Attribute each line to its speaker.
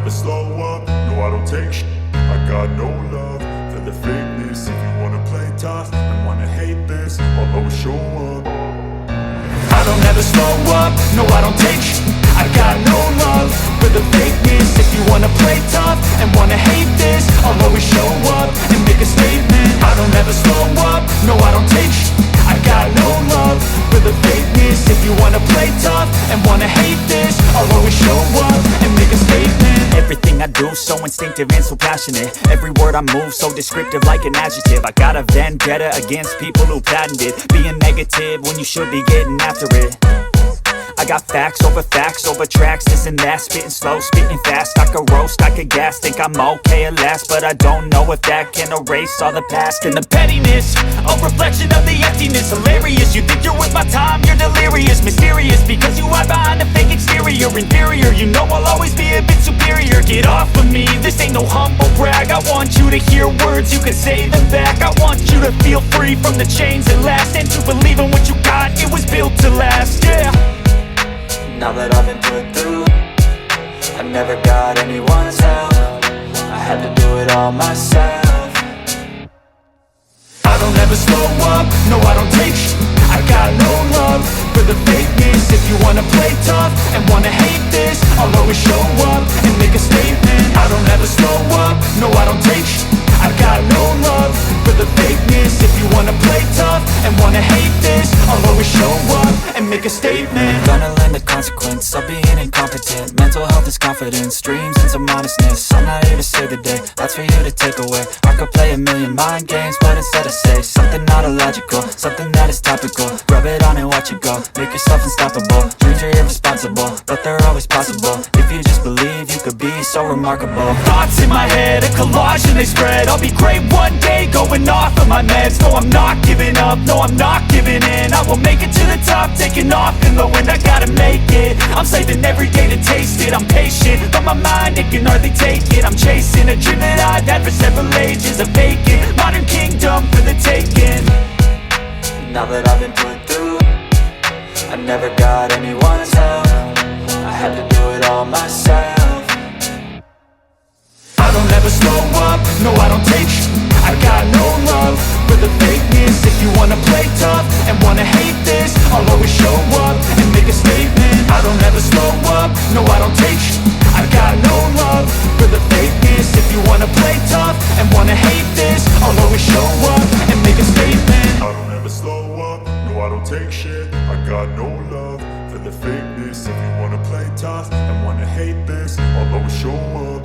Speaker 1: never slow up, no I don't take shit. I got no love for the fakeness. If you wanna play tough and wanna hate this, I'll always show up. I don't ever slow up, no I don't take shit. I got no love for the fakeness. If you wanna play tough and wanna hate this, I'll always show up and make a statement. I don't ever slow up, no I don't take shit. I got no love for the fakeness. If you wanna play tough and wanna hate this, I'll always show up and make a statement.
Speaker 2: Everything I do so instinctive and so passionate. Every word I move so descriptive like an adjective. I got a vendetta against people who patented being negative when you should be getting after it. I got facts over tracks, this and that. Spitting slow, spitting fast. I could roast, I could gas. Think I'm okay at last, but I don't know if that can erase all the past. And the pettiness, a reflection of the emptiness. Hilarious, you think you're worth my time, you're delirious. Mysterious, because you hide behind a fake exterior. Inferior, you know I'll always be a bit superior. Get off of me, this ain't no humble brag. I want you to hear words, you can say them back. I want you to feel free from the chains that last, and to believe in what you got, it was built to last, yeah.
Speaker 3: Now that I've been put through, I never got anyone's help. I had to do it all myself.
Speaker 1: I don't ever slow up, no I don't take shit. I got no love for the fakeness. If you wanna play tough and wanna hate this, I'll always show up and make a statement. I don't ever slow up, no I don't take shit. I got no love for the fakeness. If you wanna play tough and wanna hate this, I'll always show up and make a statement.
Speaker 3: Gonna learn the consequence of being incompetent. Mental health is confidence, dreams and some honestness. I'm not here to save the day, that's for you to take away. I could play a million mind games, but instead I say something not illogical, something that is topical. Rub it on and watch it go, make yourself unstoppable. Dreams are irresponsible, but they're always possible. If you just believe, you could be so remarkable.
Speaker 2: Thoughts in my head, a collage and they spread. I'll be great one day, going off of my meds. No, I'm not giving up, no, I'm not giving in. I will make it to the top, taking off in the wind. I gotta make it, I'm saving every day to taste it. I'm patient, but my mind, it can hardly take it. I'm chasing a dream that I've had for several ages. A vacant, modern kingdom for the taking.
Speaker 3: Now that I've been put through, I never got anyone's help. I had to do it all myself.
Speaker 1: I don't ever slow up, no I don't take shit. I got no love for the fakeness. If you wanna play tough and wanna hate this, I'll always show up and make a statement. I don't ever slow up, no I don't take shit. I got no love for the fakeness. If you wanna play tough and wanna hate this, I'll always show up and make a statement. I don't ever slow up, no I don't take shit. I got no love for the fakeness. If you wanna play tough and wanna hate this, I'll always show up.